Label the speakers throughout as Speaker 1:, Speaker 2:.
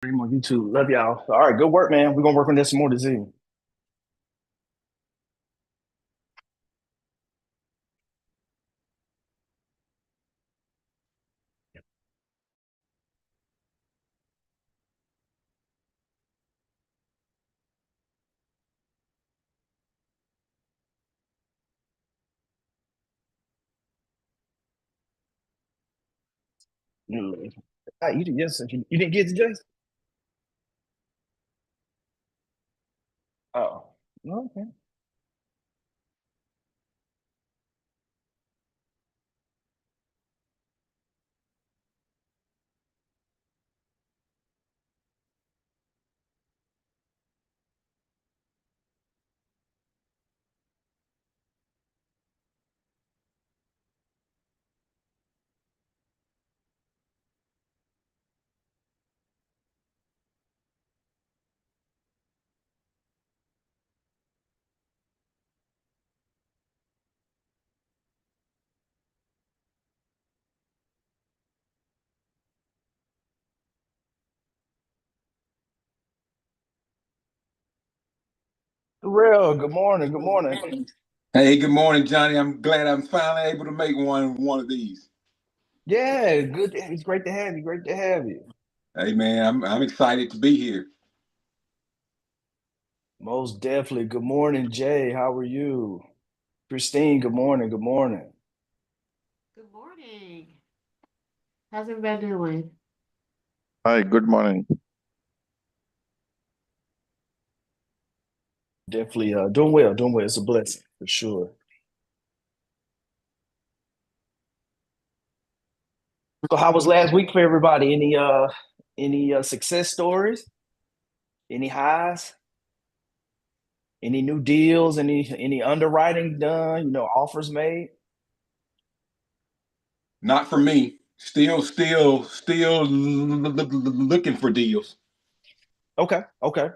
Speaker 1: Stream on YouTube. Love y'all. All right, good work, man. We're gonna work on this some more this evening. Mm. You did yes. You didn't get to Jason? Oh, okay. Real. Good morning. Good morning.
Speaker 2: Hey, good morning, Johnny. I'm glad I'm finally able to make one of these.
Speaker 1: Yeah, good. It's great to have you. Great to have you.
Speaker 2: Hey, man, I'm excited to be here.
Speaker 1: Most definitely. Good morning, Jay. How are you? Christine. Good morning. Good morning.
Speaker 3: Good morning. How's everybody doing?
Speaker 4: Hi, good morning.
Speaker 1: Definitely doing well. Doing well. It's a blessing for sure. So, how was last week for everybody? Any success stories? Any highs? Any new deals? Any underwriting done? Offers made?
Speaker 2: Not for me. Still looking for deals.
Speaker 1: Okay, okay.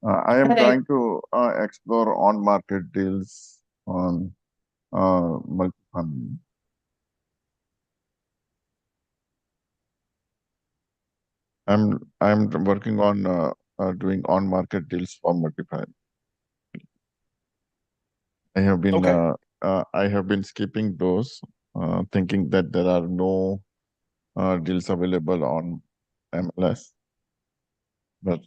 Speaker 4: I am
Speaker 3: Hey.
Speaker 4: trying to explore on-market deals on multifamily. I'm working on doing on-market deals for multifamily. I have been
Speaker 1: Okay.
Speaker 4: I have been skipping those, thinking that there are no deals available on MLS. But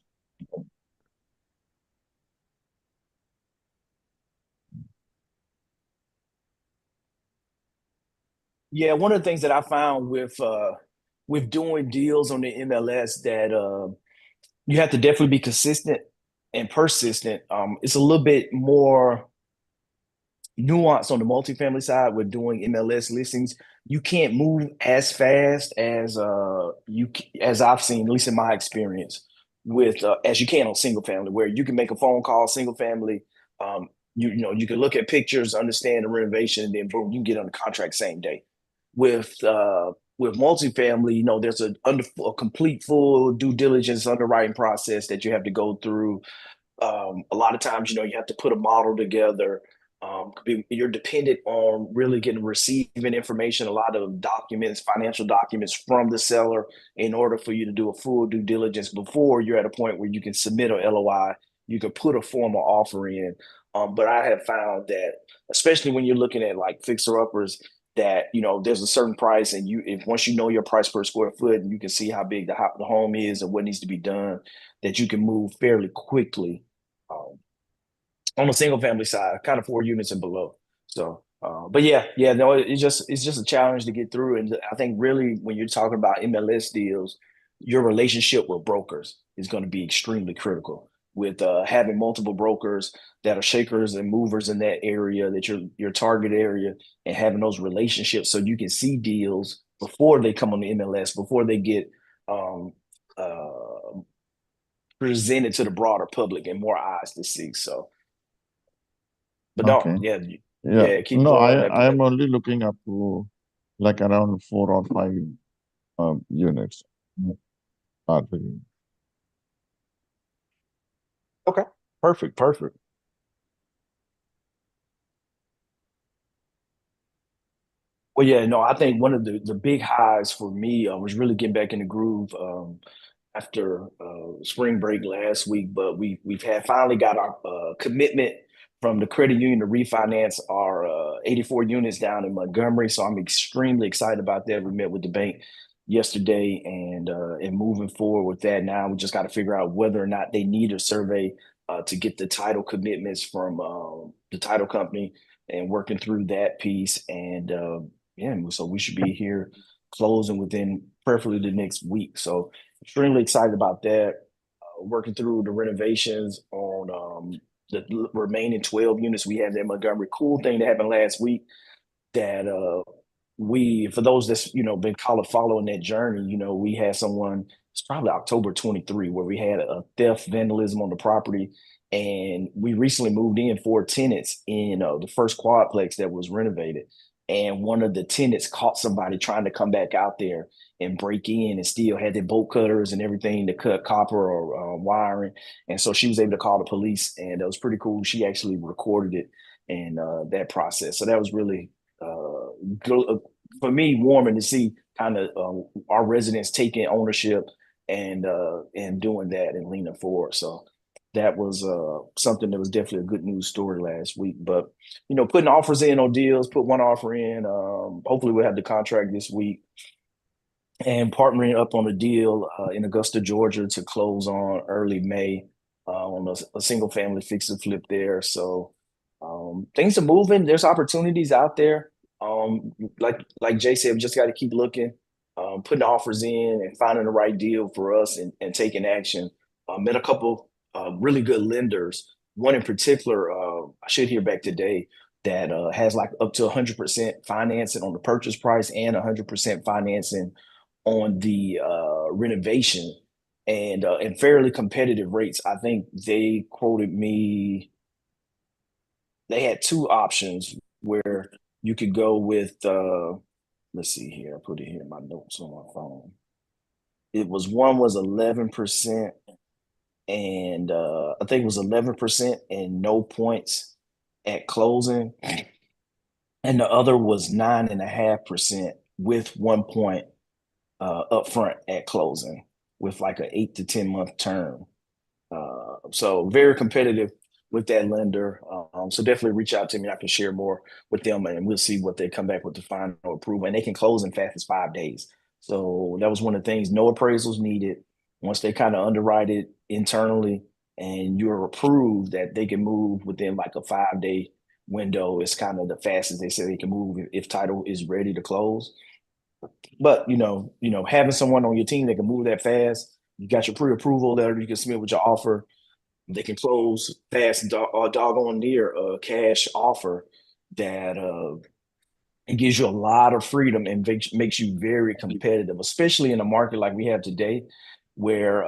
Speaker 1: Yeah, one of the things that I found with doing deals on the MLS that you have to definitely be consistent and persistent. It's a little bit more nuance on the multifamily side with doing MLS listings. You can't move as fast as as I've seen, at least in my experience, with as you can on single family, where you can make a phone call, single family. You can look at pictures, understand the renovation, and then boom, you can get on the contract same day. With multifamily, there's a complete full due diligence underwriting process that you have to go through. A lot of times, you have to put a model together. You're dependent on really getting receiving information, a lot of documents, financial documents from the seller in order for you to do a full due diligence before you're at a point where you can submit an LOI, you can put a formal offer in. But I have found that, especially when you're looking at like fixer uppers, that there's a certain price, and if once you know your price per square foot, and you can see how big the home is and what needs to be done, that you can move fairly quickly um, on the single family side, kind of 4 units and below. So, but yeah, no, it's just a challenge to get through. And I think really when you're talking about MLS deals, your relationship with brokers is going to be extremely critical. With having multiple brokers that are shakers and movers in that area, that your target area, and having those relationships so you can see deals before they come on the MLS, before they get um, uh, presented to the broader public and more eyes to see. So, but no,
Speaker 4: okay,
Speaker 1: yeah,
Speaker 4: yeah,
Speaker 1: yeah, keep
Speaker 4: no,
Speaker 1: going.
Speaker 4: I am only looking up to like around 4 or 5 units. Are the-
Speaker 1: Okay, perfect, perfect. Well, yeah, no, I think one of the big highs for me was really getting back in the groove after spring break last week. But we've had finally got our commitment from the credit union to refinance our 84 units down in Montgomery. So I'm extremely excited about that. We met with the bank yesterday and moving forward with that. Now we just got to figure out whether or not they need a survey to get the title commitments from the title company and working through that piece. And yeah, so we should be here closing within preferably the next week. So extremely excited about that. Working through the renovations on the remaining 12 units we have in Montgomery. Cool thing that happened last week that we, for those that's been following that journey, we had someone. It's probably October 23 where we had a theft vandalism on the property, and we recently moved in 4 tenants in the first quadplex that was renovated, and one of the tenants caught somebody trying to come back out there and break in and still had their bolt cutters and everything to cut copper or wiring, and so she was able to call the police, and it was pretty cool. She actually recorded it and that process, so that was really for me warming to see kind of our residents taking ownership and doing that and leaning forward. So that was something that was definitely a good news story last week. But putting offers in on deals, put one offer in. Hopefully we'll have the contract this week and partnering up on a deal in Augusta, Georgia to close on early May on a single family fix and flip there. So things are moving. There's opportunities out there. Like Jay said, we just got to keep looking, putting offers in and finding the right deal for us and taking action. Met a couple really good lenders. One in particular, I should hear back today, that has like up to 100% financing on the purchase price and 100% financing on the renovation and fairly competitive rates. I think they quoted me, they had two options where you could go with let's see here, I put it here in my notes on my phone. It was one was 11% and I think it was 11% and no points at closing, and the other was 9.5% with 1 point upfront at closing with like an 8 to 10 month term. So very competitive with that lender. So definitely reach out to me. I can share more with them and we'll see what they come back with the final approval. And they can close in fast as 5 days. So that was one of the things, no appraisals needed. Once they kind of underwrite it internally and you're approved, that they can move within like a 5 day window. It's kind of the fastest they say they can move if title is ready to close. But having someone on your team that can move that fast, you got your pre-approval letter, you can submit with your offer. They can close fast and doggone near a cash offer that it gives you a lot of freedom and makes you very competitive, especially in a market like we have today, where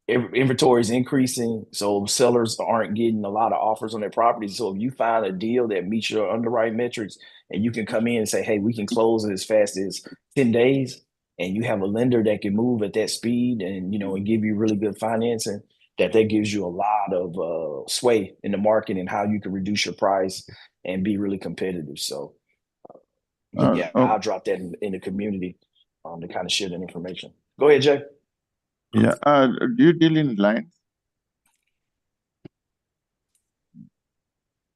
Speaker 1: inventory is increasing. So sellers aren't getting a lot of offers on their properties. So if you find a deal that meets your underwriting metrics and you can come in and say, hey, we can close it as fast as 10 days, and you have a lender that can move at that speed and give you really good financing, that gives you a lot of sway in the market and how you can reduce your price and be really competitive. So yeah,
Speaker 4: Oh,
Speaker 1: I'll drop that in the community to kind of share that information. Go ahead, Jay.
Speaker 4: yeah. Do you deal in lines?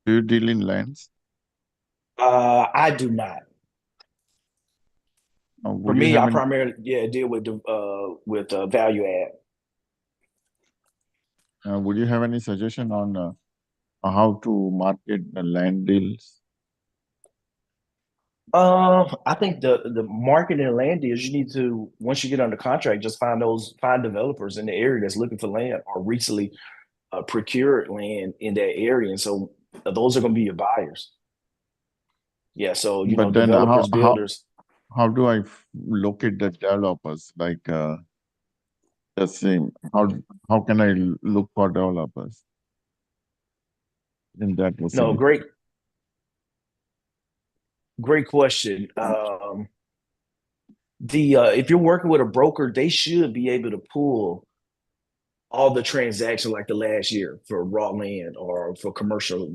Speaker 4: Do you deal in lines?
Speaker 1: I do not. For
Speaker 4: Would you
Speaker 1: me,
Speaker 4: have
Speaker 1: I
Speaker 4: any
Speaker 1: primarily deal with value add.
Speaker 4: would you have any suggestion on how to market the land deals?
Speaker 1: I think the market and land deals, you need to, once you get under contract, just find developers in the area that's looking for land or recently procured land in that area, and so those are going to be your buyers. Yeah, so
Speaker 4: But then
Speaker 1: developers, builders.
Speaker 4: how do I locate the developers? Like the same. How can I look for developers in that
Speaker 1: No,
Speaker 4: vicinity?
Speaker 1: great question. The if you're working with a broker, they should be able to pull all the transactions like the last year for raw land or for commercial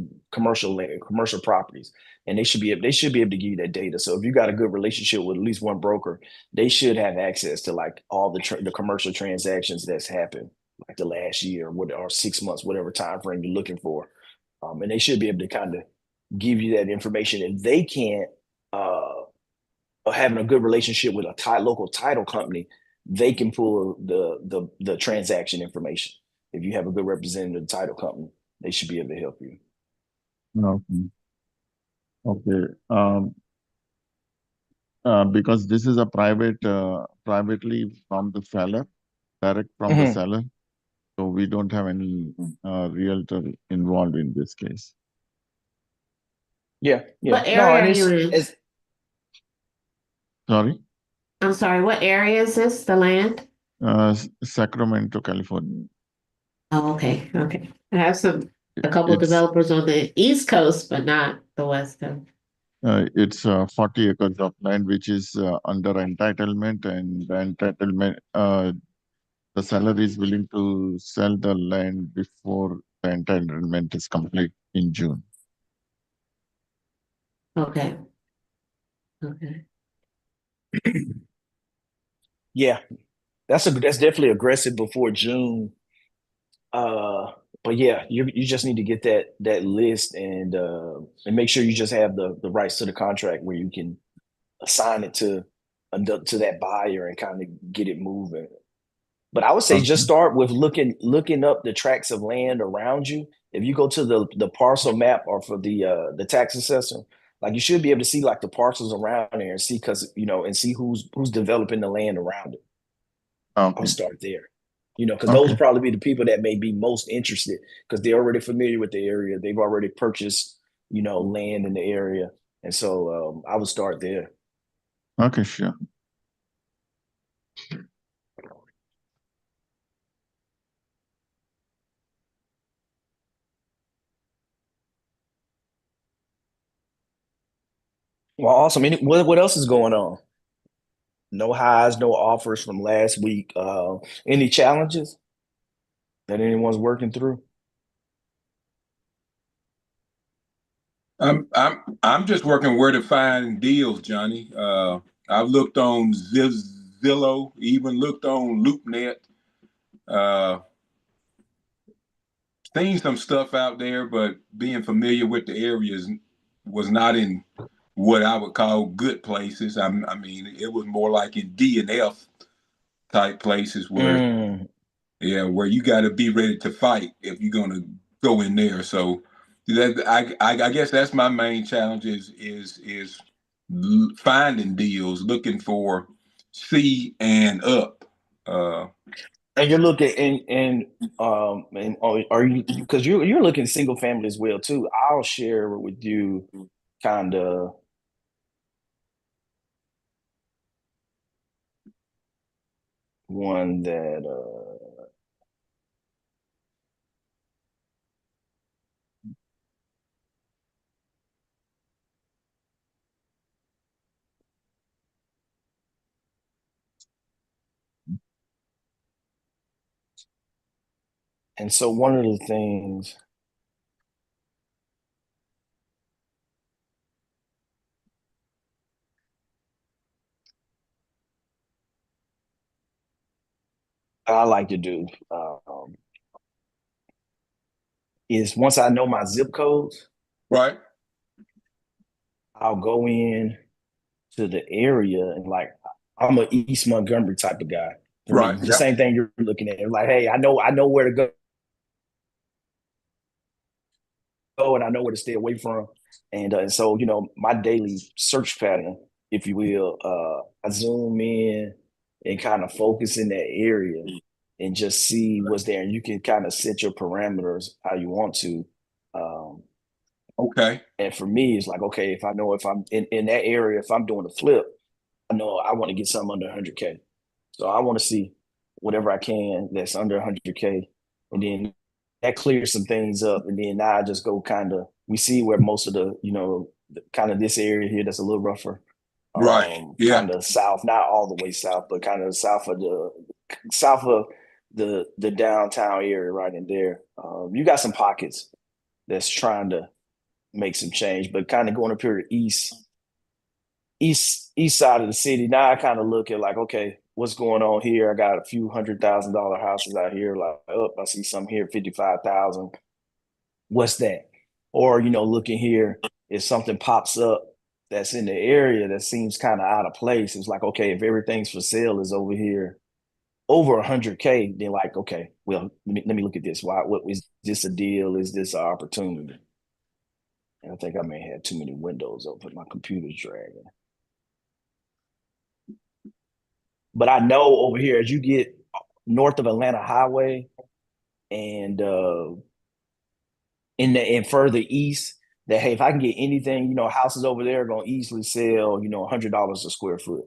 Speaker 1: land, commercial properties. And they should be able to give you that data. So if you got a good relationship with at least one broker, they should have access to like all the commercial transactions that's happened like the last year or 6 months, whatever time frame you're looking for. And they should be able to kind of give you that information. If they can't, having a good relationship with a local title company, they can pull the transaction information. If you have a good representative title company, they should be able to help you.
Speaker 4: Okay. Okay. Because this is a privately from the seller, direct from the
Speaker 1: Mhm.
Speaker 4: seller. So we don't have any realtor involved in this case.
Speaker 1: Yeah, yeah.
Speaker 3: What
Speaker 1: No,
Speaker 3: area
Speaker 1: and
Speaker 3: are you in?
Speaker 1: it's
Speaker 4: Sorry?
Speaker 3: I'm sorry, what area is this, the land?
Speaker 4: Sacramento, California.
Speaker 3: Oh, okay, okay. I have a
Speaker 4: It-
Speaker 3: couple of
Speaker 4: It's
Speaker 3: developers on the East Coast, but not the West Coast.
Speaker 4: it's 40 acres of land which is under entitlement, and the entitlement the seller is willing to sell the land before the entitlement is complete in June.
Speaker 3: Okay, okay.
Speaker 1: yeah, that's definitely aggressive before June. Uh, but yeah, you just need to get that list and make sure you just have the rights to the contract where you can assign it to that buyer and kind of get it moving. But I would say just
Speaker 4: Okay.
Speaker 1: start with looking up the tracts of land around you. If you go to the parcel map or for the tax assessor, like you should be able to see like the parcels around there and see because and see who's developing the land around it. I'll
Speaker 4: Okay.
Speaker 1: start there. Because those
Speaker 4: Okay.
Speaker 1: will probably be the people that may be most interested because they're already familiar with the area. They've already purchased, land in the area. And so I would start there.
Speaker 4: Okay, sure.
Speaker 1: Well, awesome. What else is going on? No highs, no offers from last week. Any challenges that anyone's working through?
Speaker 2: I'm just working where to find deals, Johnny. I've looked on Zillow, even looked on LoopNet, uh, seen some stuff out there, but being familiar with the areas was not in what I would call good places. I mean, it was more like in D and F type places where,
Speaker 1: Mm.
Speaker 2: yeah, where you got to be ready to fight if you're gonna go in there. So that I guess that's my main challenge is finding deals, looking for C and up. Uh,
Speaker 1: And you're looking and are you because you're looking single family as well too. I'll share with you kind of one that and so one of the things I like to do is once I know my zip codes,
Speaker 2: right,
Speaker 1: I'll go in to the area and like I'm a East Montgomery type of guy. For me,
Speaker 2: right,
Speaker 1: the
Speaker 2: yeah,
Speaker 1: same thing you're looking at. Like, hey, I know where to go and I know where to stay away from. And so, my daily search pattern, if you will, I zoom in and kind of focus in that area and just see what's there. And you can kind of set your parameters how you want to. Um,
Speaker 2: okay,
Speaker 1: and for me, it's like, okay, if I'm in that area, if I'm doing a flip, I know I want to get something under 100K. So I want to see whatever I can that's under 100K. And then that clears some things up. And then now I just go we see where most of kind of this area here that's a little rougher,
Speaker 2: right, yeah,
Speaker 1: kind of south, not all the way south, but kind of south of the downtown area right in there. You got some pockets that's trying to make some change, but kind of going up here to east side of the city. Now I kind of look at like, okay, what's going on here? I got a few $100,000 houses out here. Like, oh, I see some here, 55,000. What's that? Or, looking here, if something pops up that's in the area that seems kind of out of place, it's like, okay, if everything's for sale is over here over 100K, then like, okay, well, let me look at this. What is this a deal? Is this an opportunity? And I think I may have too many windows open. My computer's dragging. But I know over here, as you get north of Atlanta Highway and in further east, that hey, if I can get anything, houses over there are gonna easily sell, $100 a square foot.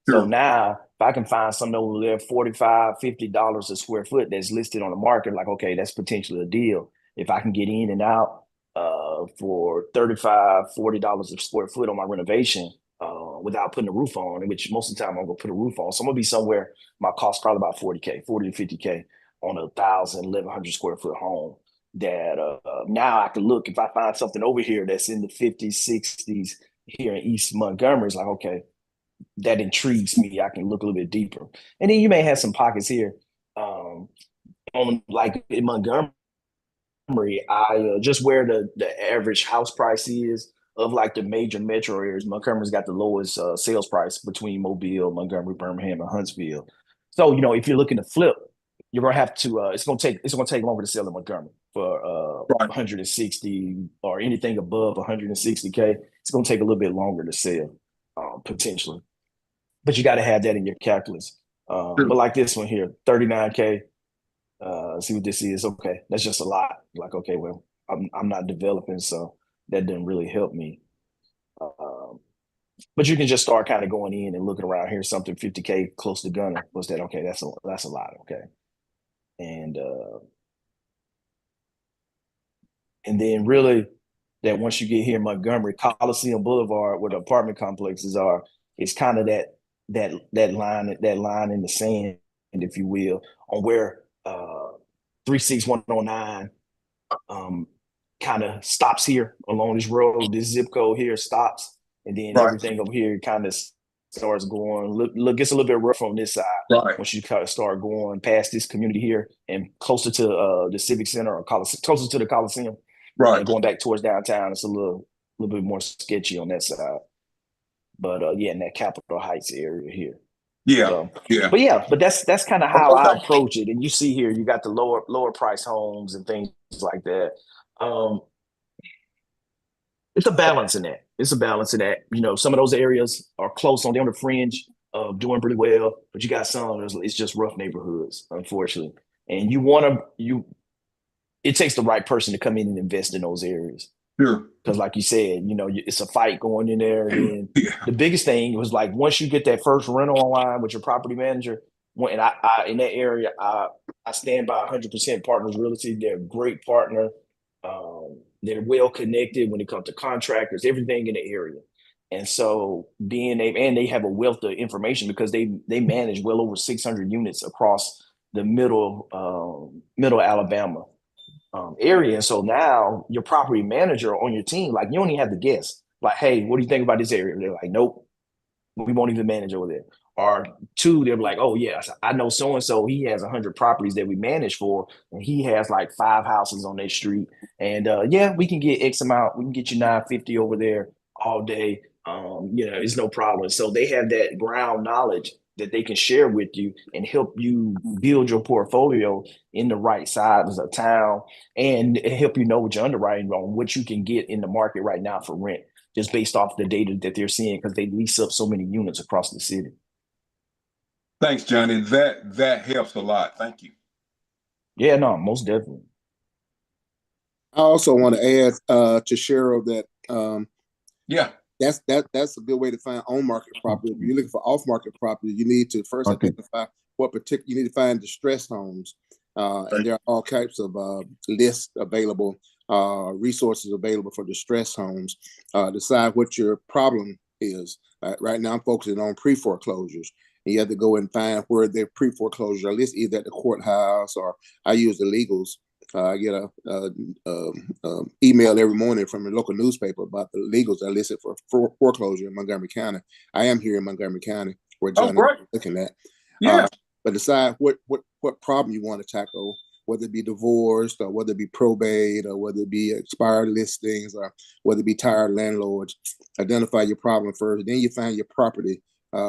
Speaker 1: So
Speaker 2: Sure.
Speaker 1: now if I can find something over there, $45, $50 a square foot that's listed on the market, like, okay, that's potentially a deal. If I can get in and out for $35, $40 a square foot on my renovation without putting a roof on, which most of the time I'm gonna put a roof on. So I'm gonna be somewhere, my cost probably about 40K, 40 to 50K on 1,100 square foot home. That now I can look, if I find something over here that's in the 50s, 60s here in East Montgomery, it's like, okay, that intrigues me. I can look a little bit deeper. And then you may have some pockets here. On like in Montgomery, I just where the average house price is of like the major metro areas. Montgomery's got the lowest sales price between Mobile, Montgomery, Birmingham, and Huntsville. So if you're looking to flip, you're gonna have to. It's gonna take longer to sell in Montgomery for
Speaker 2: Right.
Speaker 1: 160 or anything above 160K. It's gonna take a little bit longer to sell potentially, but you got to have that in your calculus.
Speaker 2: Sure.
Speaker 1: But like this one here, 39K. See what this is. Okay, that's just a lot. Like, okay, well, I'm not developing, so that didn't really help me. Um, but you can just start kind of going in and looking around here, something 50K close to Gunner. What's that? Okay, that's a lot. Okay, and and then really that once you get here in Montgomery, Coliseum Boulevard, where the apartment complexes are, it's kind of that line in the sand, if you will, on where 36109 kind of stops here along this road. This zip code here stops, and then
Speaker 2: Right.
Speaker 1: everything over here kind of starts going. Look, gets a little bit rough on this side.
Speaker 2: Right.
Speaker 1: Once you kind of start going past this community here and closer to the Civic Center or closer to the Coliseum,
Speaker 2: Right.
Speaker 1: and going back towards downtown, it's a little bit more sketchy on that side. But yeah, in that Capitol Heights area here.
Speaker 2: Yeah.
Speaker 1: So,
Speaker 2: Yeah.
Speaker 1: but that's kind of how I approach it. And you see here, you got the lower price homes and things like that. It's a balance in that. It's a balance in that. Some of those areas are close on the fringe of doing pretty well, but you got some it's just rough neighborhoods, unfortunately. And it takes the right person to come in and invest in those areas.
Speaker 2: Sure.
Speaker 1: Because like you said, it's a fight going in there. And
Speaker 2: Yeah.
Speaker 1: the biggest thing was like once you get that first rental online with your property manager, and I in that area, I stand by 100% Partners Realty. They're a great partner. They're well connected when it comes to contractors, everything in the area. And so and they have a wealth of information because they manage well over 600 units across the middle Alabama area. And so now your property manager on your team, like you don't even have to guess. Like, hey, what do you think about this area? They're like, nope, we won't even manage over there. Or two, they're like, oh yes, I know so and so. He has 100 properties that we manage for, and he has like 5 houses on that street. And yeah, we can get X amount. We can get you 950 over there all day. It's no problem. So they have that ground knowledge that they can share with you and help you build your portfolio in the right sides of town and help you know what you're underwriting on, what you can get in the market right now for rent, just based off the data that they're seeing because they lease up so many units across the city.
Speaker 2: Thanks, Johnny. That helps a lot. Thank you.
Speaker 1: Yeah, no, most definitely.
Speaker 5: I also want to add to Cheryl that
Speaker 2: Yeah.
Speaker 5: that's a good way to find on-market property. If you're looking for off-market property, you need to first identify you need to find distressed homes. And there are all types of lists available, resources available for distressed homes. Decide what your problem is. Right now, I'm focusing on pre-foreclosures. and you have to go and find where their pre-foreclosure list, either at the courthouse or I use the legals. I get a email every morning from a local newspaper about the legals that are listed for foreclosure in Montgomery County. I am here in Montgomery County where
Speaker 2: Oh,
Speaker 5: John is
Speaker 2: great.
Speaker 5: looking at.
Speaker 2: Yeah.
Speaker 5: But decide what problem you want to tackle, whether it be divorced or whether it be probate or whether it be expired listings or whether it be tired landlords. Identify your problem first, then you find your property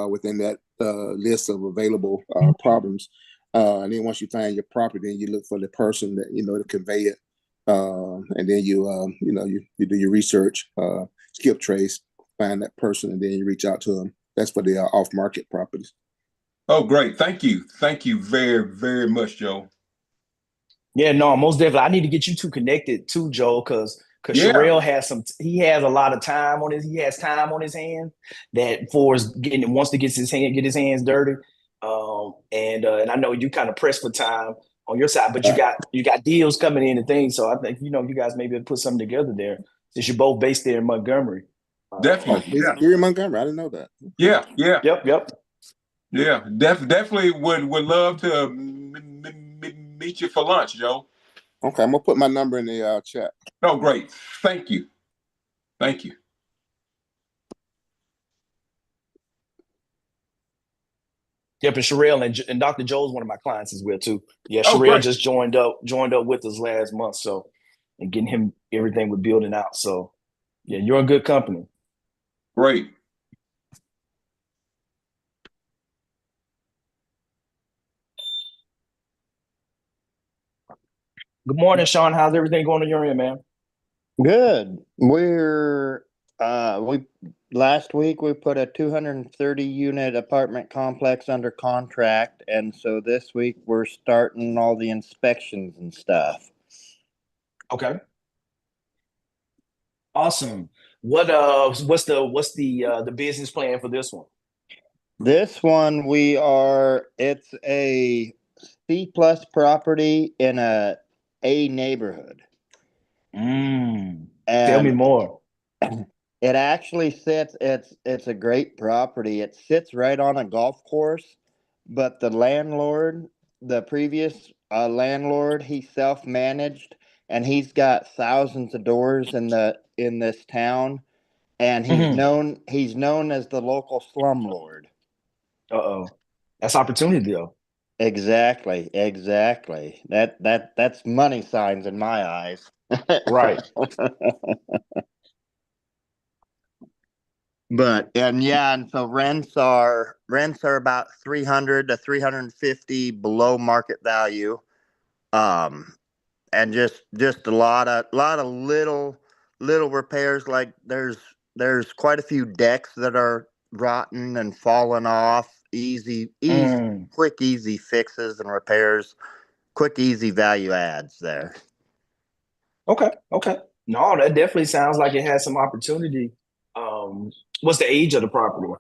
Speaker 5: within that list of available problems. And then once you find your property, then you look for the person that to convey it, and then you do your research, skip trace, find that person, and then you reach out to them. That's for the off market properties.
Speaker 2: Oh, great. Thank you very, very much, Joe.
Speaker 1: Yeah, no, most definitely. I need to get you two connected too, Joe, because
Speaker 2: Yeah.
Speaker 1: Sherelle has a lot of time on he has time on his hand that wants to get his hands dirty. And I know you kind of pressed for time on your side, but you got deals coming in and things. So I think, you guys maybe put something together there since you're both based there in Montgomery.
Speaker 2: Definitely. Yeah.
Speaker 5: You're in Montgomery. I didn't know that.
Speaker 2: Yeah.
Speaker 1: Yep.
Speaker 2: Yeah. Definitely would love to meet you for lunch, Joe.
Speaker 5: Okay, I'm gonna put my number in the chat.
Speaker 2: Oh, great. Thank you.
Speaker 1: Yep, and Sherelle and Dr. Joe's one of my clients as well too. Yeah,
Speaker 2: Oh,
Speaker 1: Sherelle
Speaker 2: great.
Speaker 1: just joined up with us last month, so and getting him everything we're building out. So yeah, you're in good company.
Speaker 2: Great.
Speaker 1: Good morning, Sean. How's everything going on your end, man?
Speaker 6: Good. We last week we put a 230 unit apartment complex under contract, and so this week we're starting all the inspections and stuff.
Speaker 1: Okay. Awesome. What's the business plan for this one?
Speaker 6: This one it's a C plus property in a neighborhood.
Speaker 1: Tell me more.
Speaker 6: It actually it's a great property. It sits right on a golf course, but the previous landlord, he self-managed, and he's got thousands of doors in this town, and he's known as the local slumlord.
Speaker 1: Uh-oh. That's opportunity though.
Speaker 6: Exactly. That's money signs in my eyes.
Speaker 1: Right.
Speaker 6: And so rents are about 300 to 350 below market value. And just a lot of little repairs, like there's quite a few decks that are rotten and falling off. Quick easy fixes and repairs, quick easy value adds there.
Speaker 1: Okay. No, that definitely sounds like it has some opportunity. What's the age of the property?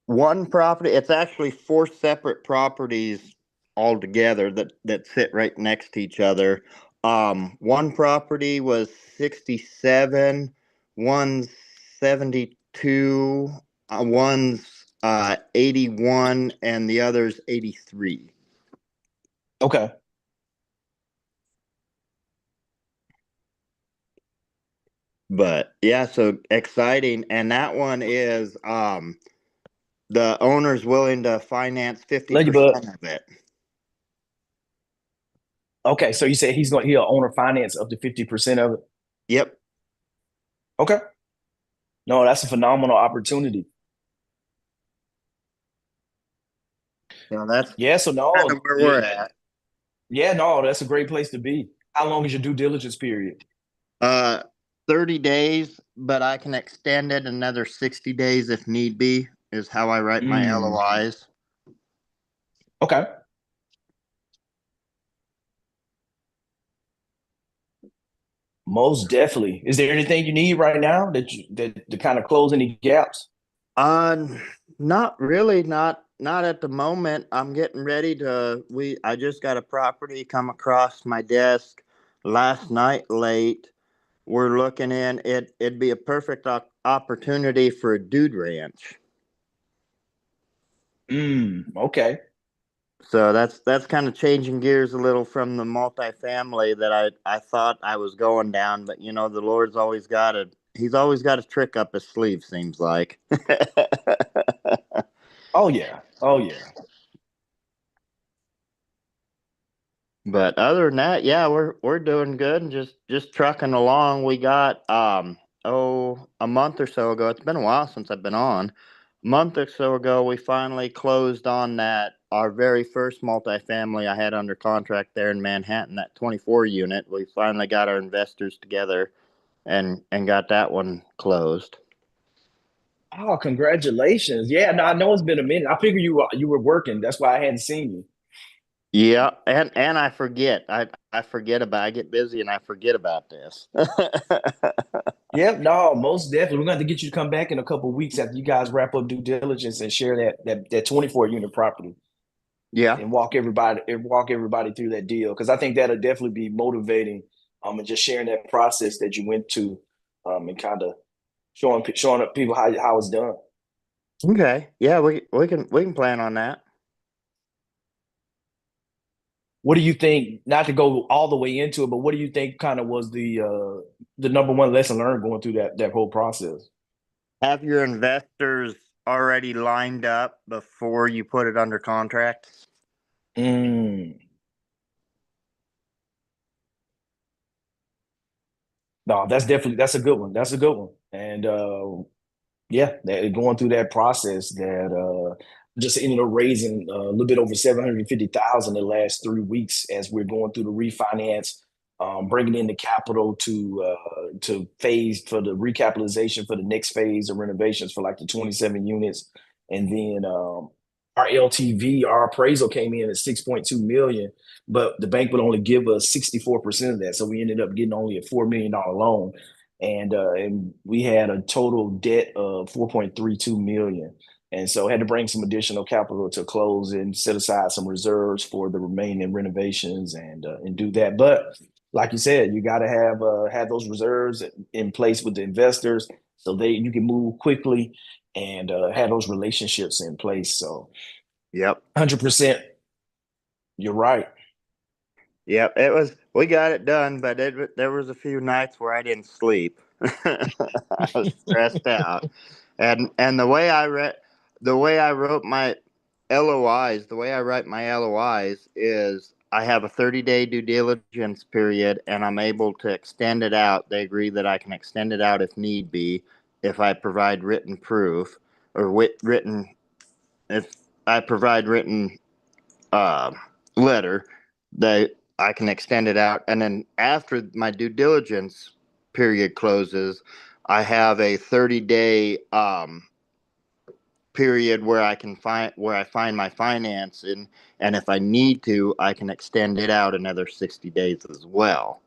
Speaker 6: One property, it's actually 4 separate properties all together that sit right next to each other. One property was 67, one's 72, one's 81, and the other's 83.
Speaker 1: Okay.
Speaker 6: But yeah, so exciting. And that one is the owner's willing to finance 50% of it.
Speaker 1: Okay, so you said he'll owner finance up to 50% of it?
Speaker 6: Yep.
Speaker 1: Okay. No, that's a phenomenal opportunity.
Speaker 6: That's
Speaker 1: so no,
Speaker 6: kind of where we're at.
Speaker 1: Yeah, no, that's a great place to be. How long is your due diligence period?
Speaker 6: 30 days, but I can extend it another 60 days if need be, is how I write my LOIs.
Speaker 1: Okay. Most definitely. Is there anything you need right now that to kind of close any gaps?
Speaker 6: Not really, not at the moment. I'm getting ready I just got a property come across my desk last night late. We're looking it'd be a perfect opportunity for a dude ranch.
Speaker 1: Okay.
Speaker 6: So that's kind of changing gears a little from the multifamily that I thought I was going down, but you know the Lord's always got a he's always got a trick up his sleeve, seems like.
Speaker 1: Oh yeah. Oh yeah.
Speaker 6: But other than that, yeah, we're doing good and just trucking along. We got a month or so ago. It's been a while since I've been on. A month or so ago, we finally closed on that our very first multifamily I had under contract there in Manhattan, that 24 unit. We finally got our investors together and got that one closed.
Speaker 1: Oh, congratulations. Yeah, no, I know it's been a minute. I figured you were working. That's why I hadn't seen you.
Speaker 6: Yeah, and I forget. I forget about I get busy and I forget about this.
Speaker 1: Yep, no, most definitely. We're going to have to get you to come back in a couple of weeks after you guys wrap up due diligence and share that 24 unit property
Speaker 6: Yeah.
Speaker 1: and walk everybody through that deal. Because I think that'll definitely be motivating, and just sharing that process that you went to, and kind of showing up people how it's done.
Speaker 6: Okay. Yeah, we can plan on that.
Speaker 1: What do you think, not to go all the way into it, but what do you think kind of was the number one lesson learned going through that whole process?
Speaker 6: Have your investors already lined up before you put it under contract?
Speaker 1: Mm. No, that's a good one. That's a good one. And yeah, going through that process that just ended up raising a little bit over 750,000 in the last 3 weeks as we're going through the refinance, bringing in the capital to phase for the recapitalization for the next phase of renovations for like the 27 units, and then our LTV, our appraisal came in at 6.2 million, but the bank would only give us 64% of that, so we ended up getting only a $4 million loan, and we had a total debt of 4.32 million, and so had to bring some additional capital to close and set aside some reserves for the remaining renovations and do that. But like you said, you got to have those reserves in place with the investors so you can move quickly and have those relationships in place. So
Speaker 6: Yep.
Speaker 1: 100%, you're right.
Speaker 6: Yep. We got it done, but there was a few nights where I didn't sleep. I was stressed out. And the way I wrote my LOIs, the way I write my LOIs is I have a 30-day due diligence period and I'm able to extend it out. They agree that I can extend it out if need be, if I provide written proof or written if I provide written uh, letter, they I can extend it out. And then after my due diligence period closes, I have a 30-day period where I find my financing, and if I need to, I can extend it out another 60 days as well.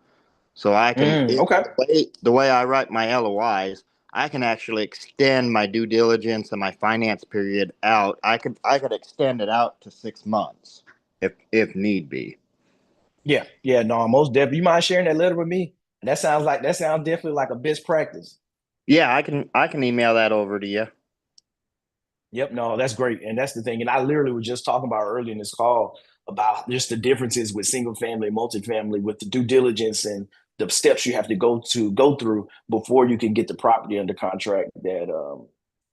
Speaker 6: So
Speaker 1: Okay.
Speaker 6: the way I write my LOIs, I can actually extend my due diligence and my finance period out. I could extend it out to 6 months if need be.
Speaker 1: Yeah. Yeah. No, most definitely. You mind sharing that letter with me? That sounds definitely like a best practice.
Speaker 6: Yeah, I can email that over to you.
Speaker 1: Yep, no, that's great. And that's the thing. And I literally was just talking about early in this call about just the differences with single family, multifamily, with the due diligence and the steps you have to go through before you can get the property under contract, that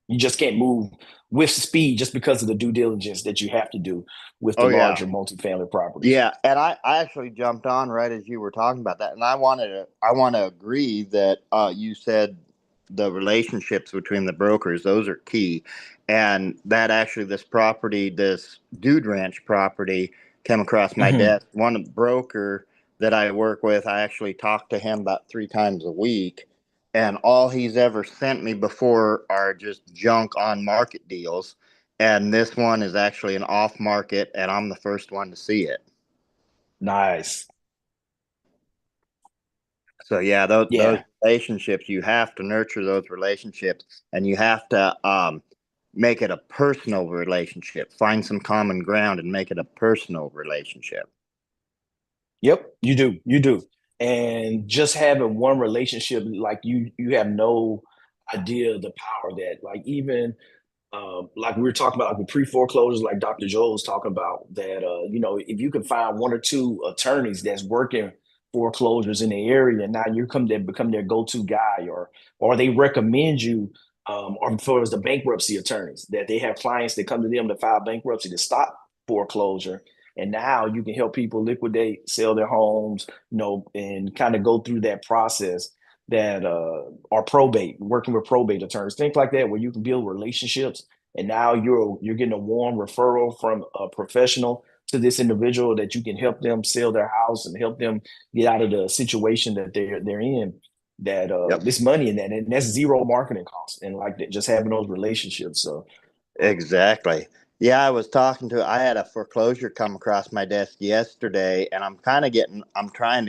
Speaker 1: you just can't move with speed just because of the due diligence that you have to do with the
Speaker 6: Oh yeah.
Speaker 1: larger multifamily properties.
Speaker 6: Yeah, and I actually jumped on right as you were talking about that, and I want to agree that you said the relationships between the brokers, those are key, and that actually this Dude Ranch property came across my
Speaker 1: Hmm.
Speaker 6: desk. One broker that I work with, I actually talk to him about 3 times a week, and all he's ever sent me before are just junk on market deals, and this one is actually an off market, and I'm the first one to see it.
Speaker 1: Nice.
Speaker 6: So yeah, those
Speaker 1: Yeah.
Speaker 6: relationships, you have to nurture those relationships, and you have to make it a personal relationship. Find some common ground and make it a personal relationship.
Speaker 1: Yep, you do. You do. And just having one relationship, like you have no idea the power that, like, even like we were talking about, like with pre-foreclosures, like Dr. Joel was talking about, that if you can find one or two attorneys that's working foreclosures in the area, now you become their go-to guy, or they recommend you, or for as the bankruptcy attorneys, that they have clients that come to them to file bankruptcy to stop foreclosure. And now you can help people liquidate, sell their homes, and kind of go through that process that are probate, working with probate attorneys, things like that, where you can build relationships. And now you're getting a warm referral from a professional to this individual that you can help them sell their house and help them get out of the situation that they're in. That
Speaker 6: Yep.
Speaker 1: this money in that, and that's zero marketing costs, and like that, just having those relationships. So
Speaker 6: Exactly. Yeah, I had a foreclosure come across my desk yesterday, and I'm trying to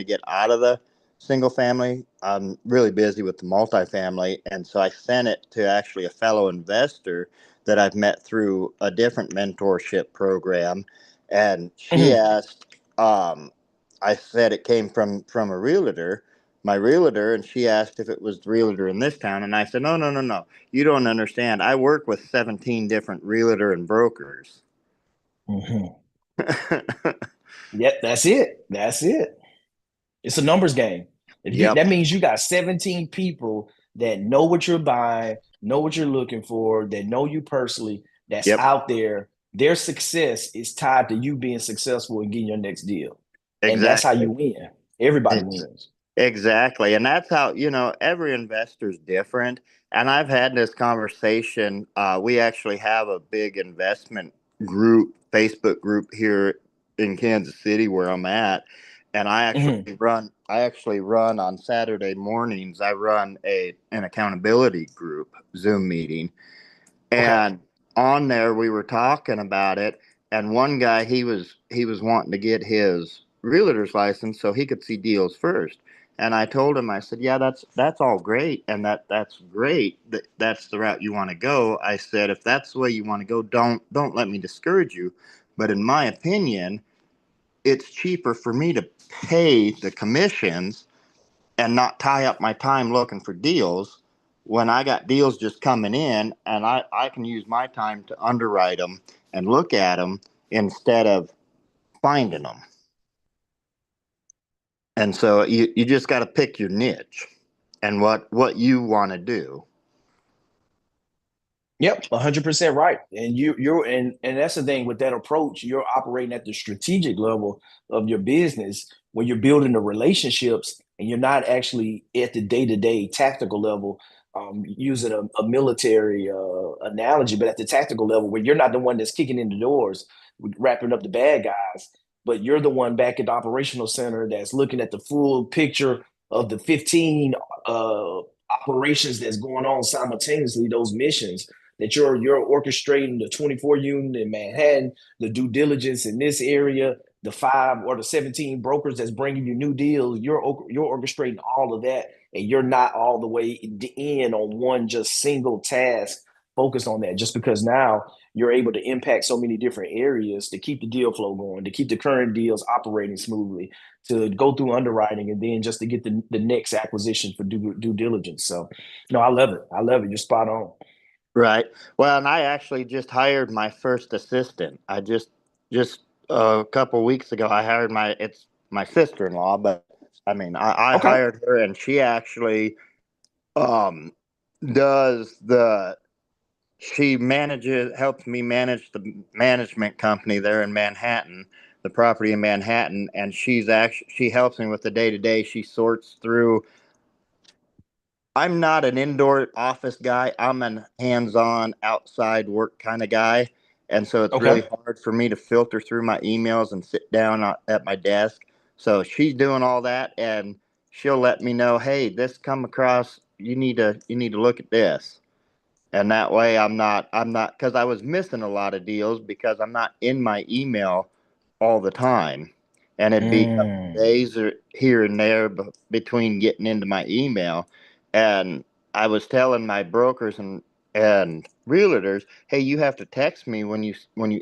Speaker 6: get out of the single family. I'm really busy with the multifamily. And so I sent it to actually a fellow investor that I've met through a different mentorship program. And she
Speaker 1: mhm.
Speaker 6: asked, I said it came from a realtor, my realtor, and she asked if it was the realtor in this town. And I said, no, no, no, no. You don't understand. I work with 17 different realtor and brokers.
Speaker 1: Mhm. Yep, that's it. That's it. It's a numbers game.
Speaker 6: Yep.
Speaker 1: That means you got 17 people that know what you're buying, know what you're looking for, that know you personally, that's
Speaker 6: Yep.
Speaker 1: out there. Their success is tied to you being successful and getting your next deal. And that's how you
Speaker 6: Exactly.
Speaker 1: win. Everybody
Speaker 6: Ex-
Speaker 1: wins.
Speaker 6: Exactly. And that's how, every investor's different. And I've had this conversation. We actually have a big investment group, Facebook group here in Kansas City where I'm at. And
Speaker 1: Mhm.
Speaker 6: I actually run on Saturday mornings. I run an accountability group Zoom meeting.
Speaker 1: Okay.
Speaker 6: And on there we were talking about it, and one guy, he was wanting to get his realtor's license so he could see deals first. And I told him, I said, yeah, that's all great, and that's great, that's the route you want to go. I said, if that's the way you want to go, don't let me discourage you, but in my opinion, it's cheaper for me to pay the commissions and not tie up my time looking for deals when I got deals just coming in, and I can use my time to underwrite them and look at them instead of finding them. And so you just got to pick your niche and what you want to do.
Speaker 1: Yep, 100% right. And and that's the thing with that approach, you're operating at the strategic level of your business when you're building the relationships, and you're not actually at the day-to-day tactical level, using a military analogy, but at the tactical level where you're not the one that's kicking in the doors, wrapping up the bad guys, but you're the one back at the operational center that's looking at the full picture of the 15 operations that's going on simultaneously, those missions that you're orchestrating, the 24 unit in Manhattan, the due diligence in this area, the 5 or the 17 brokers that's bringing you new deals. You're orchestrating all of that, and you're not all the way in on one just single task focused on that. Just because now you're able to impact so many different areas to keep the deal flow going, to keep the current deals operating smoothly, to go through underwriting, and then just to get the next acquisition for due diligence. So, no, I love it. I love it. You're spot on.
Speaker 6: Right. Well, and I actually just hired my first assistant. I just a couple weeks ago I hired it's my sister-in-law, but I mean I
Speaker 1: Okay.
Speaker 6: hired her, and she actually um does the she manages helps me manage the management company there in Manhattan, the property in Manhattan, and she helps me with the day-to-day. She sorts through. I'm not an indoor office guy. I'm an hands-on outside work kind of guy. And so it's really
Speaker 1: Okay.
Speaker 6: hard for me to filter through my emails and sit down at my desk. So she's doing all that, and she'll let me know, "Hey, this come across, you need to look at this." And that way I'm not cuz I was missing a lot of deals because I'm not in my email all the time. And it'd be a couple
Speaker 1: Mm.
Speaker 6: days or here and there between getting into my email. And I was telling my brokers and realtors, "Hey, you have to text me when you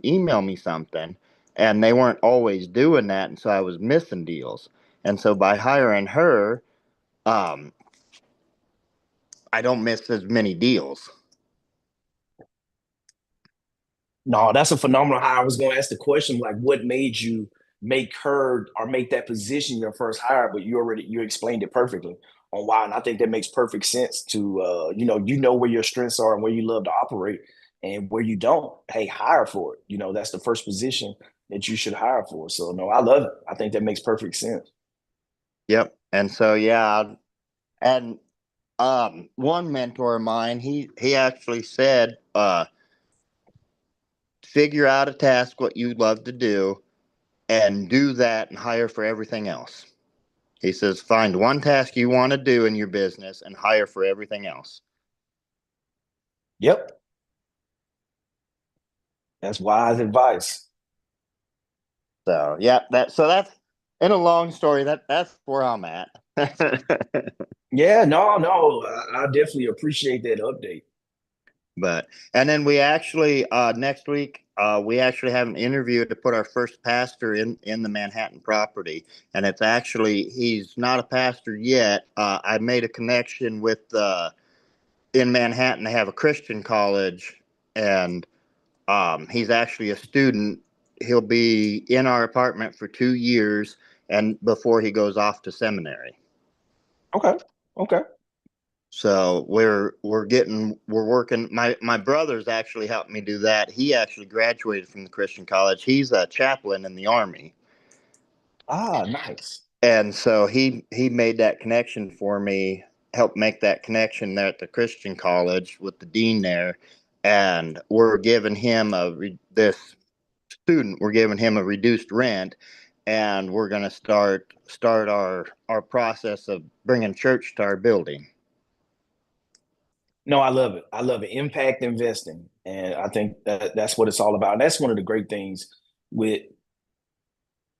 Speaker 6: email me something." And they weren't always doing that, and so I was missing deals. And so by hiring her, um, I don't miss as many deals.
Speaker 1: No, that's a phenomenal hire. I was going to ask the question, like, what made you make her or make that position your first hire? But you explained it perfectly on why, and I think that makes perfect sense. To you know where your strengths are and where you love to operate, and where you don't. Hey, hire for it. That's the first position that you should hire for. So no, I love it. I think that makes perfect sense.
Speaker 6: Yep. And so yeah, and one mentor of mine, he actually said, figure out a task what you love to do and do that and hire for everything else. He says, find one task you want to do in your business and hire for everything else.
Speaker 1: Yep, that's wise advice.
Speaker 6: So yeah, that's in a long story, that's where I'm at.
Speaker 1: Yeah, no, I definitely appreciate that update.
Speaker 6: But and then we actually next week we actually have an interview to put our first pastor in the Manhattan property, and it's actually he's not a pastor yet. I made a connection with in Manhattan they have a Christian college, and he's actually a student. He'll be in our apartment for 2 years, and before he goes off to seminary.
Speaker 1: Okay, okay.
Speaker 6: So we're working. My brother's actually helped me do that. He actually graduated from the Christian college. He's a chaplain in the army,
Speaker 1: Ah, nice.
Speaker 6: and so he made that connection for me. Helped make that connection there at the Christian college with the dean there, and we're giving him this student. We're giving him a reduced rent, and we're going to start our process of bringing church to our building.
Speaker 1: No, I love it. I love it. Impact investing. And I think that's what it's all about. And that's one of the great things with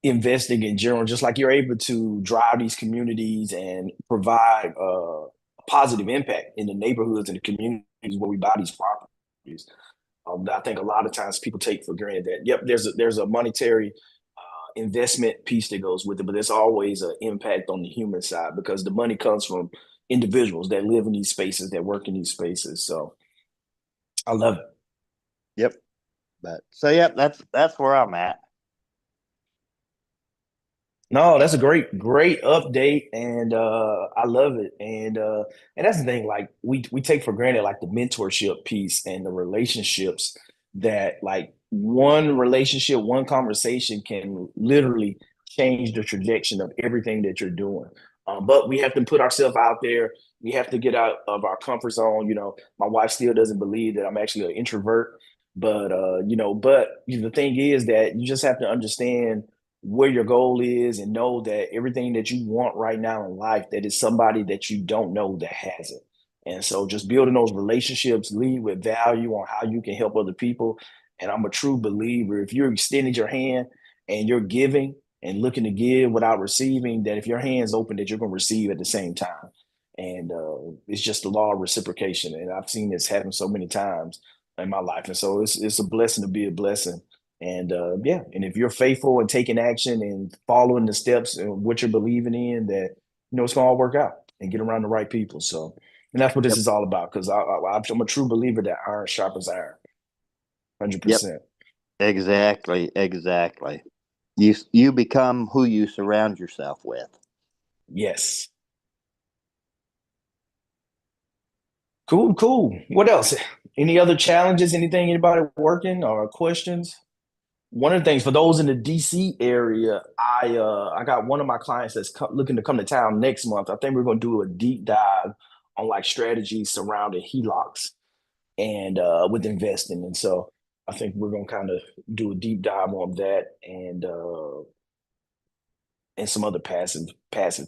Speaker 1: investing in general, just like you're able to drive these communities and provide a positive impact in the neighborhoods and the communities where we buy these properties. I think a lot of times people take for granted that, yep, there's a monetary investment piece that goes with it, but there's always an impact on the human side because the money comes from individuals that live in these spaces, that work in these spaces. So I love it.
Speaker 6: Yep. But so yeah, that's where I'm at.
Speaker 1: No, that's a great update, and I love it. And that's the thing, like we take for granted like the mentorship piece and the relationships that like one relationship, one conversation can literally change the trajectory of everything that you're doing. But we have to put ourselves out there. We have to get out of our comfort zone. My wife still doesn't believe that I'm actually an introvert, but the thing is that you just have to understand where your goal is and know that everything that you want right now in life, that is somebody that you don't know that has it. And so just building those relationships, lead with value on how you can help other people. And I'm a true believer. If you're extending your hand and you're giving and looking to give without receiving, that if your hand's open, that you're going to receive at the same time. And it's just the law of reciprocation. And I've seen this happen so many times in my life. And so it's a blessing to be a blessing. And and if you're faithful and taking action and following the steps and what you're believing in, that it's gonna all work out and get around the right people. So, and that's what this
Speaker 6: Yep.
Speaker 1: is all about. Because I'm a true believer that iron sharpens iron, hundred
Speaker 6: Yep.
Speaker 1: percent.
Speaker 6: Exactly. You become who you surround yourself with.
Speaker 1: Yes. Cool. What else? Any other challenges? Anything anybody working or questions? One of the things for those in the DC area, I got one of my clients that's looking to come to town next month. I think we're going to do a deep dive on like strategies surrounding HELOCs and with investing. And so I think we're going to kind of do a deep dive on that and some other passive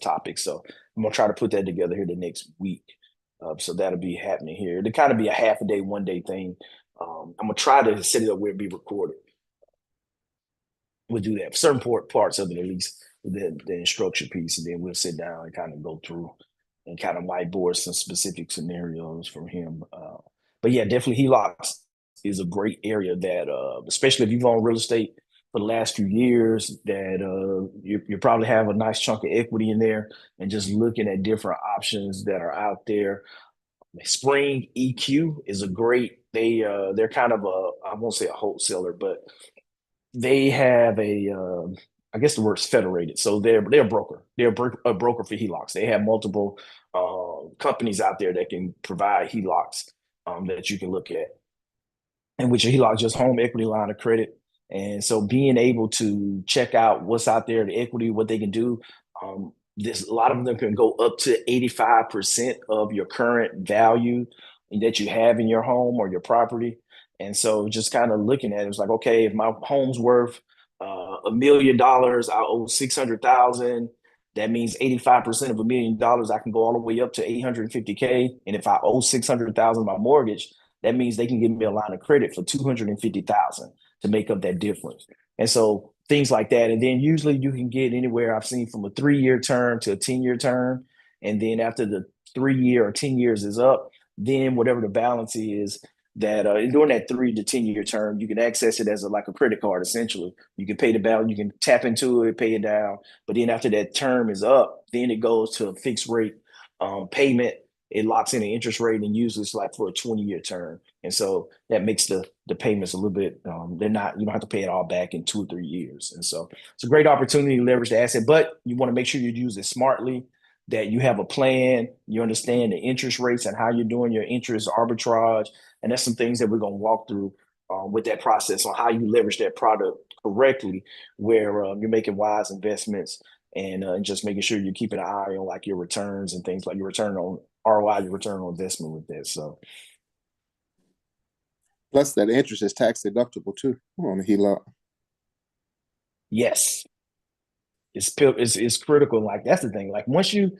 Speaker 1: topics. So I'm gonna try to put that together here the next week. So that'll be happening here. It'll kind of be a half a day, 1 day thing. I'm gonna try to set it up where it be recorded. We'll do that for certain parts of it, at least the instruction piece, and then we'll sit down and kind of go through and kind of whiteboard some specific scenarios from him. But yeah, definitely HELOCs is a great area that, especially if you've owned real estate for the last few years, that you probably have a nice chunk of equity in there, and just looking at different options that are out there. Spring EQ is a great. They're kind of a, I won't say a wholesaler, but they have I guess the word's federated. So they're a broker. They're a broker for HELOCs. They have multiple companies out there that can provide HELOCs that you can look at, and which a HELOC just home equity line of credit. And so being able to check out what's out there, the equity, what they can do. This a lot of them can go up to 85% of your current value that you have in your home or your property. And so just kind of looking at it, it's like, okay, if my home's worth $1 million, I owe 600,000. That means 85% of $1 million, I can go all the way up to 850K. And if I owe 600,000 my mortgage, that means they can give me a line of credit for 250,000 to make up that difference. And so things like that. And then usually you can get anywhere I've seen from a 3-year term to a 10-year term. And then after the 3-year or 10 years is up, then whatever the balance is, that during that 3 to 10-year term, you can access it as like a credit card. Essentially, you can pay the balance, you can tap into it, pay it down. But then after that term is up, then it goes to a fixed rate payment. It locks in the interest rate, and usually it's like for a 20-year term. And so that makes the payments a little bit, they're not, you don't have to pay it all back in 2 or 3 years. And so it's a great opportunity to leverage the asset, but you want to make sure you use it smartly, that you have a plan, you understand the interest rates and how you're doing your interest arbitrage. And that's some things that we're going to walk through with that process on how you leverage that product correctly, where you're making wise investments and just making sure you're keeping an eye on like your returns and things like your return on ROI, your return on investment with that. So
Speaker 5: Plus, that interest is tax deductible too on the HELOC.
Speaker 1: yes, it's critical. Like that's the thing. Like once you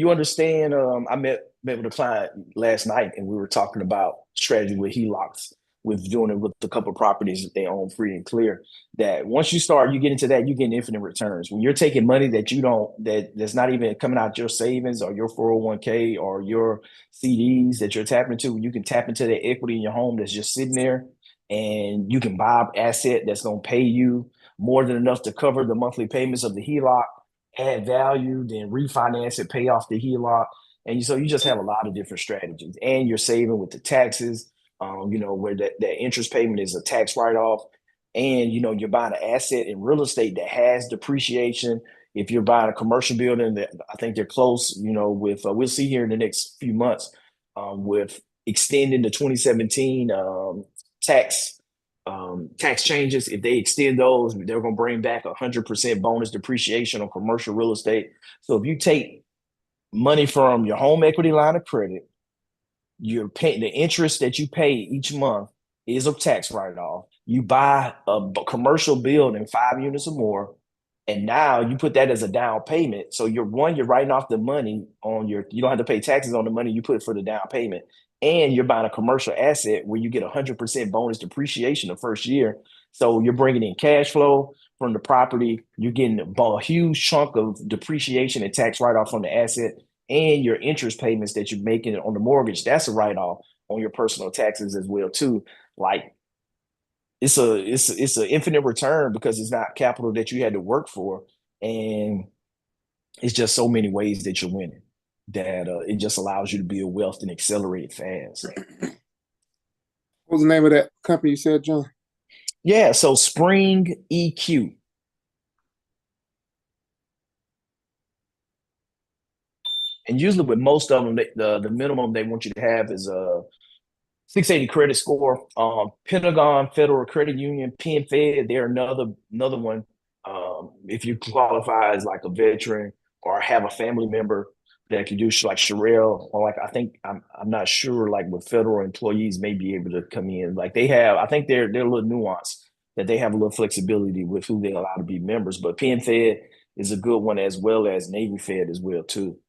Speaker 1: understand, I met with a client last night and we were talking about strategy with HELOCs, with doing it with a couple of properties that they own free and clear. That once you get into that, you get infinite returns. When you're taking money that you don't, that's not even coming out your savings or your 401k or your CDs that you're tapping into, you can tap into the equity in your home that's just sitting there, and you can buy an asset that's going to pay you more than enough to cover the monthly payments of the HELOC, add value, then refinance it, pay off the HELOC. And so you just have a lot of different strategies, and you're saving with the taxes, where that interest payment is a tax write-off. And, you're buying an asset in real estate that has depreciation. If you're buying a commercial building that I think they're close, with, we'll see here in the next few months with extending the 2017 tax changes. If they extend those, they're going to bring back 100% bonus depreciation on commercial real estate. So if you take money from your home equity line of credit, you're paying the interest that you pay each month is a tax write-off. You buy a commercial building, 5 units or more, and now you put that as a down payment. So you're writing off the money on you don't have to pay taxes on the money you put for the down payment. And you're buying a commercial asset where you get 100% bonus depreciation the first year. So you're bringing in cash flow from the property. You're getting a huge chunk of depreciation and tax write-off on the asset, and your interest payments that you're making on the mortgage. That's a write-off on your personal taxes as well too. Like it's an infinite return because it's not capital that you had to work for, and it's just so many ways that you're winning that it just allows you to build wealth and accelerate fast.
Speaker 5: What was the name of that company you said, John?
Speaker 1: Yeah, so Spring EQ. And usually with most of them, the minimum they want you to have is a 680 credit score. Pentagon Federal Credit Union, PenFed, they're another one. If you qualify as like a veteran or have a family member that can do like Sherelle, or like I'm not sure, like with federal employees may be able to come in. Like they have, I think they're a little nuanced, that they have a little flexibility with who they allow to be members. But PenFed is a good one, as well as Navy Fed as well too.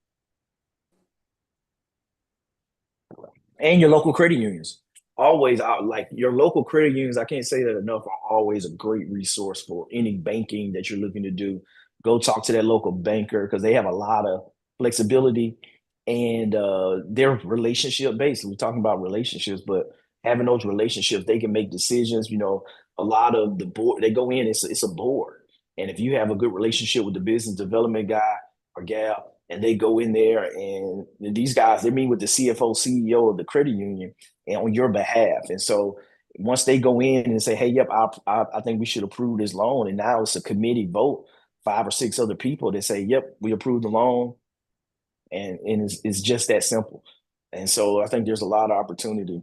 Speaker 1: And your local credit unions. Always out, like your local credit unions, I can't say that enough, are always a great resource for any banking that you're looking to do. Go talk to that local banker because they have a lot of flexibility, and they're relationship based. We're talking about relationships, but having those relationships, they can make decisions. A lot of the board, they go in, it's a board. And if you have a good relationship with the business development guy or gal, and they go in there, and these guys, they meet with the CFO, CEO of the credit union, and on your behalf. And so once they go in and say, hey, yep, I think we should approve this loan, and now it's a committee vote, 5 or 6 other people that say, yep, we approve the loan, and it's just that simple. And so I think there's a lot of opportunity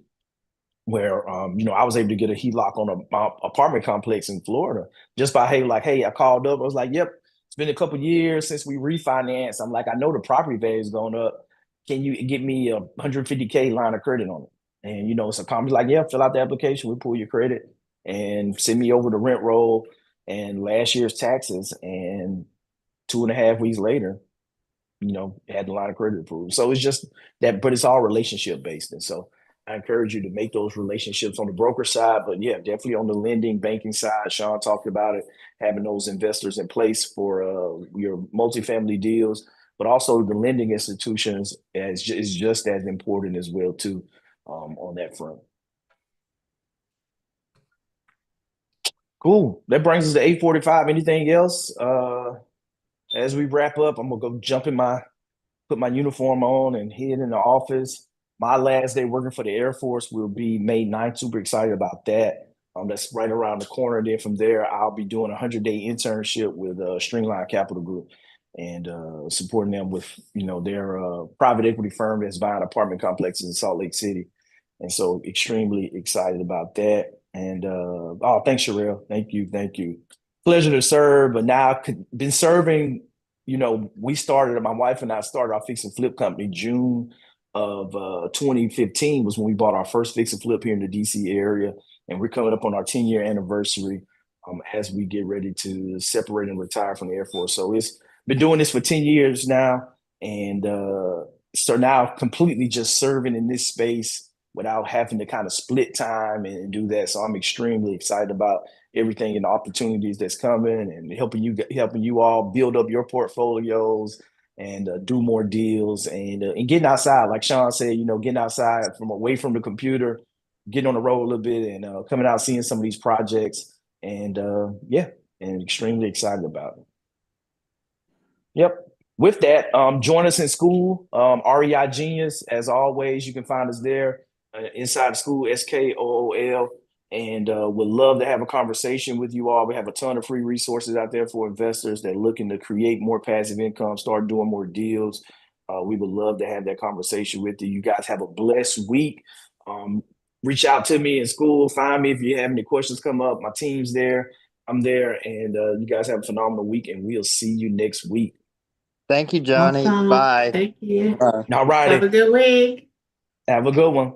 Speaker 1: where I was able to get a HELOC on a apartment complex in Florida just by hey, I called up. I was like, yep, it's been a couple years since we refinanced. I'm like, I know the property value is going up. Can you get me a 150K line of credit on it? And it's a company like, yeah, fill out the application, we pull your credit and send me over the rent roll and last year's taxes. And 2.5 weeks later, had the line of credit approved. So it's just that, but it's all relationship based. And so I encourage you to make those relationships on the broker side, but yeah, definitely on the lending banking side. Sean talked about it, having those investors in place for your multifamily deals, but also the lending institutions is just as important as well too, on that front. Cool. That brings us to 8:45. Anything else? As we wrap up, I'm gonna go put my uniform on and head in the office. My last day working for the Air Force will be May 9th. Super excited about that. That's right around the corner. Then from there, I'll be doing a 100-day internship with Stringline Capital Group and supporting them with their private equity firm that's buying apartment complexes in Salt Lake City. And so extremely excited about that. And thanks, Sherelle. Thank you. Pleasure to serve. But now I've been serving. My wife and I started our fix and flip company June of 2015 was when we bought our first fix and flip here in the DC area. And we're coming up on our 10-year anniversary as we get ready to separate and retire from the Air Force. So it's been doing this for 10 years now. And so now completely just serving in this space without having to kind of split time and do that. So I'm extremely excited about everything and the opportunities that's coming and helping you all build up your portfolios and do more deals and getting outside. Like Sean said, getting outside from away from the computer, getting on the road a little bit and coming out, seeing some of these projects and and extremely excited about it. Yep. With that, join us in school, REI Genius. As always, you can find us there inside the school, SKOOL. And would love to have a conversation with you all. We have a ton of free resources out there for investors that are looking to create more passive income, start doing more deals. We would love to have that conversation with you. You guys have a blessed week. Reach out to me in school. Find me if you have any questions come up. My team's there. I'm there. And you guys have a phenomenal week, and we'll see you next week.
Speaker 6: Thank you, Johnny.
Speaker 3: Awesome.
Speaker 6: Bye.
Speaker 3: Thank you.
Speaker 5: All right.
Speaker 1: All righty.
Speaker 3: Have a good week.
Speaker 1: Have a good one.